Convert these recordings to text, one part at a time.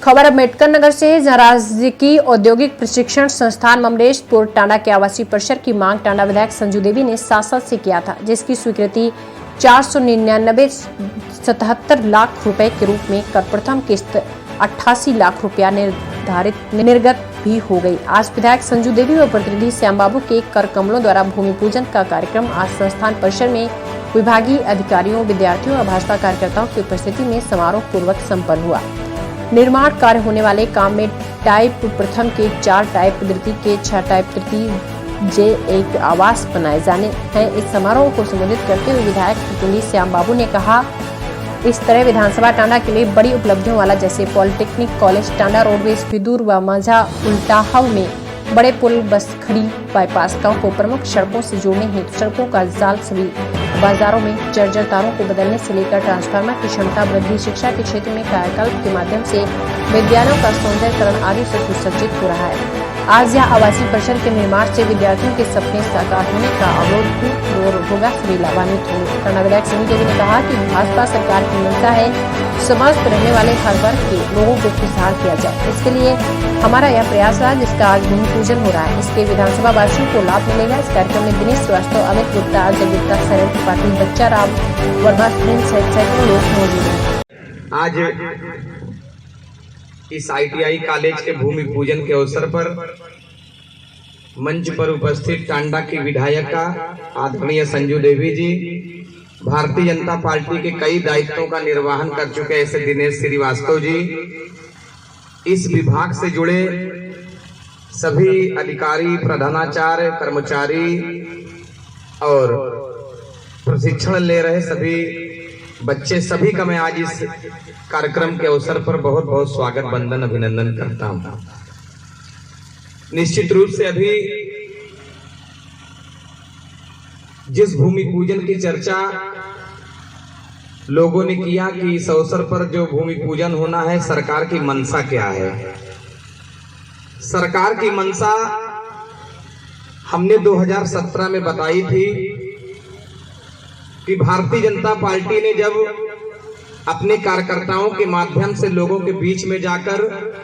खबर अम्बेडकर नगर से, जहां राज्य की औद्योगिक प्रशिक्षण संस्थान ममलेशपुर टांडा के आवासीय परिसर की मांग टांडा विधायक संजू देवी ने सांसद से किया था, जिसकी स्वीकृति 499.77 लाख रुपए के रूप में कर प्रथम किस्त 88 लाख रुपया निर्गत भी हो गई। आज विधायक संजू देवी व प्रतिनिधि श्याम बाबू के कर कमलों द्वारा भूमि पूजन का कार्यक्रम आज संस्थान परिसर में विभागीय अधिकारियों, विद्यार्थियों और भाजपा कार्यकर्ताओं की उपस्थिति में समारोह पूर्वक संपन्न हुआ। निर्माण कार्य होने वाले काम में टाइप प्रथम के 4, टाइप द्वितीय के 6, टाइप तृतीय J1 आवास बनाए जाने हैं। इस समारोह को संबोधित करते हुए विधायक प्रतिनिधि श्याम बाबू ने कहा, इस तरह विधानसभा टांडा के लिए बड़ी उपलब्धियों वाला जैसे polytechnic college Tanda, roadways Vidur व माझा उल्टाहाव में बड़े पुल, बस खड़ी, बाईपास गांव को प्रमुख सड़कों से जोड़ने हेतु सड़कों का जाल, सभी बाजारों में जर्जर तारों को बदलने से लेकर ट्रांसफार्मर की क्षमता वृद्धि, शिक्षा के क्षेत्र में कायाकल्प के माध्यम से विद्यालयों का सौंदर्यकरण आदि से सुसज्जित हो रहा है। आज यह आवासीय परिसर के निर्माण से विद्यार्थियों के सपने साकार होने का अवरोध दूर होगा, सभी लाभान्वित होंगे। टांडा विधायक संजू देवी ने कहा कि भाजपा सरकार की मंशा है समाज में रहने वाले हर वर्ग के लोगों को खुशहाल किया जाए। इसके लिए हमारा यह प्रयास है, जिसका आज भूमि पूजन हो रहा है। इसके विधानसभा वासियों को लाभ मिलेगा। इस कार्यक्रम में दिनेश श्रीवास्तव, अमित गुप्ता, अजय गुप्ता, सरल त्रिपाठी, बच्चा राम वर्मा सहित सैकड़ों लोग मौजूद हैं। आज इस ITI कॉलेज के भूमि पूजन के अवसर पर मंच पर उपस्थित टांडा की विधायिका आदरणीय संजू देवी जी, भारतीय जनता पार्टी के कई दायित्वों का निर्वहन कर चुके ऐसे दिनेश श्रीवास्तव जी, इस विभाग से जुड़े सभी अधिकारी, प्रधानाचार्य, कर्मचारी और प्रशिक्षण ले रहे सभी बच्चे, सभी का मैं आज इस कार्यक्रम के अवसर पर बहुत बहुत स्वागत, वंदन, अभिनंदन करता हूं। निश्चित रूप से अभी जिस भूमि पूजन की चर्चा लोगों ने किया कि इस अवसर पर जो भूमि पूजन होना है, सरकार की मंशा क्या है। सरकार की मंशा हमने 2017 में बताई थी कि भारतीय जनता पार्टी ने जब अपने कार्यकर्ताओं के माध्यम से लोगों के बीच में जाकर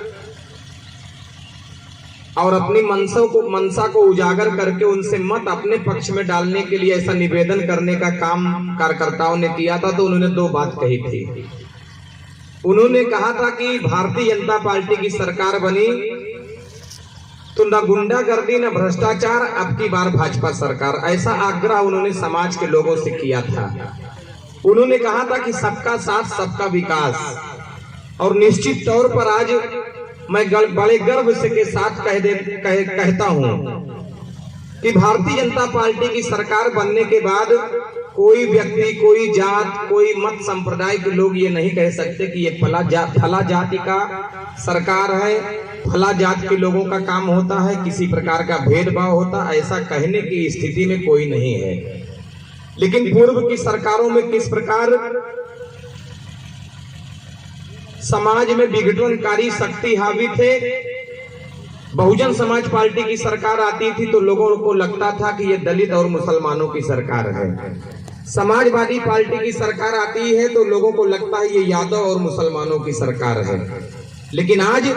और अपनी मंशा को उजागर करके उनसे मत अपने पक्ष में डालने के लिए ऐसा निवेदन करने का काम कार्यकर्ताओं ने किया था, तो उन्होंने 2 बात कही थी। उन्होंने कहा था कि भारतीय जनता पार्टी की सरकार बनी तो न गुंडागर्दी न भ्रष्टाचार, अब की बार भाजपा सरकार, ऐसा आग्रह उन्होंने समाज के लोगों से किया था। उन्होंने कहा था कि सबका साथ सबका विकास, और निश्चित तौर पर आज मैं बड़े गर्व से के साथ कहता हूं कि भारतीय जनता पार्टी की सरकार बनने के बाद कोई व्यक्ति, कोई जात, कोई मत संप्रदाय के लोग ये नहीं कह सकते कि ये फला जाति का सरकार है, फला जात के लोगों का काम होता है, किसी प्रकार का भेदभाव होता, ऐसा कहने की स्थिति में कोई नहीं है। लेकिन पूर्व की सरकारों में किस प्रकार समाज में विघटनकारी शक्ति हावी थे। बहुजन समाज पार्टी की सरकार आती थी तो लोगों को लगता था कि ये दलित और मुसलमानों की सरकार है। समाजवादी पार्टी की सरकार आती है तो लोगों को लगता है ये यादव और मुसलमानों की सरकार है। लेकिन आज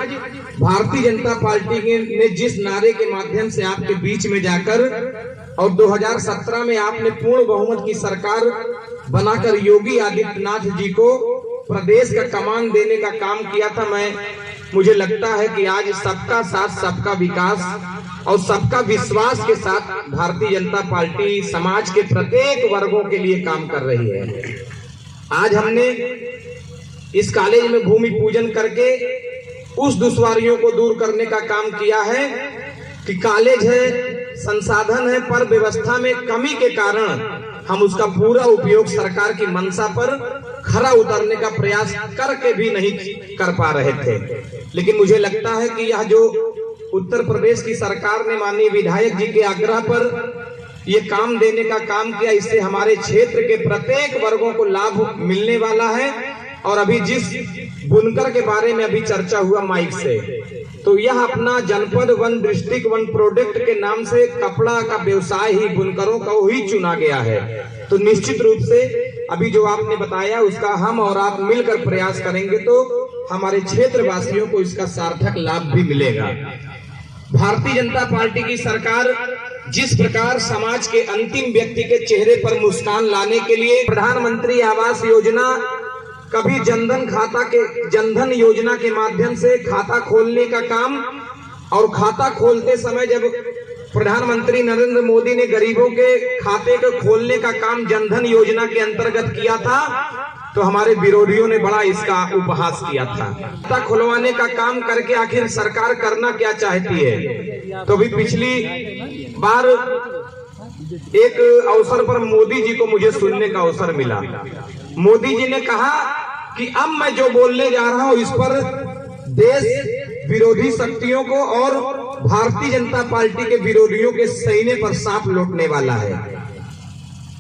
भारतीय जनता पार्टी ने जिस नारे के माध्यम से आपके बीच में जाकर और 2017 में आपने पूर्ण बहुमत की सरकार बनाकर योगी आदित्यनाथ जी को प्रदेश का कमान देने का काम किया था, मुझे लगता है कि आज सबका साथ सबका विकास और सबका विश्वास के साथ भारतीय जनता पार्टी समाज के प्रत्येक वर्गों के लिए काम कर रही है। आज हमने इस कॉलेज में भूमि पूजन करके उस दुश्वारियों को दूर करने का काम किया है कि कॉलेज है, संसाधन है, पर व्यवस्था में कमी के कारण हम उसका पूरा उपयोग सरकार की मंशा पर खरा उतरने का प्रयास करके भी नहीं कर पा रहे थे। लेकिन मुझे लगता है कि यह जो उत्तर प्रदेश की सरकार ने माननीय विधायक जी के आग्रह पर ये काम देने का काम किया, इससे हमारे क्षेत्र के प्रत्येक वर्गों को लाभ मिलने वाला है। और अभी जिस बुनकर के बारे में अभी चर्चा हुआ माइक से, तो यह अपना जनपद 1 डिस्ट्रिक्ट 1 प्रोडक्ट के नाम से कपड़ा का व्यवसाय ही बुनकरों का वही चुना गया है। तो निश्चित रूप से अभी जो आपने बताया उसका हम और आप मिलकर प्रयास करेंगे तो हमारे क्षेत्रवासियों को इसका सार्थक लाभ भी मिलेगा। भारतीय जनता पार्टी की सरकार जिस प्रकार समाज के अंतिम व्यक्ति के चेहरे पर मुस्कान लाने के लिए प्रधानमंत्री आवास योजना, कभी जनधन योजना के माध्यम से खाता खोलने का काम, और खाता खोलते समय जब प्रधानमंत्री नरेंद्र मोदी ने गरीबों के खाते को खोलने का काम जनधन योजना के अंतर्गत किया था, तो हमारे विरोधियों ने बड़ा इसका उपहास किया था। खाता खुलवाने का काम करके आखिर सरकार करना क्या चाहती है? तो भी पिछली बार एक अवसर पर मोदी जी को मुझे सुनने का अवसर मिला। मोदी जी ने कहा कि अब मैं जो बोलने जा रहा हूं इस पर देश विरोधी शक्तियों को और भारतीय जनता पार्टी के विरोधियों के सीने पर सांप लौटने वाला है।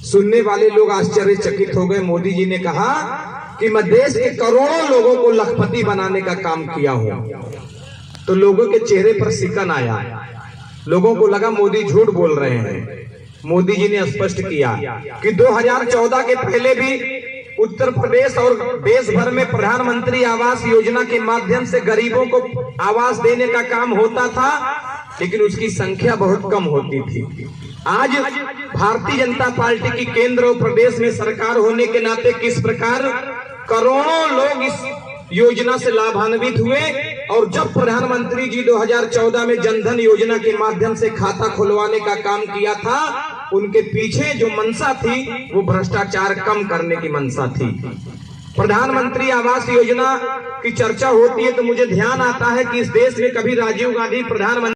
सुनने वाले लोग आश्चर्यचकित हो गए। मोदी जी ने कहा कि मैं देश के करोड़ों लोगों को लखपति बनाने का काम किया हूं। तो लोगों के चेहरे पर सिकन आया, लोगों को लगा मोदी झूठ बोल रहे हैं। मोदी जी ने स्पष्ट किया कि 2014 के पहले भी उत्तर प्रदेश और देश भर में प्रधानमंत्री आवास योजना के माध्यम से गरीबों को आवास देने का काम होता था, लेकिन उसकी संख्या बहुत कम होती थी। आज भारतीय जनता पार्टी की केंद्र और प्रदेश में सरकार होने के नाते किस प्रकार करोड़ों लोग इस योजना से लाभान्वित हुए, और जब प्रधानमंत्री जी 2014 में जनधन योजना के माध्यम से खाता खुलवाने का काम किया था, उनके पीछे जो मंशा थी वो भ्रष्टाचार कम करने की मंशा थी। प्रधानमंत्री आवास योजना की चर्चा होती है तो मुझे ध्यान आता है कि इस देश में कभी राजीव गांधी प्रधानमंत्री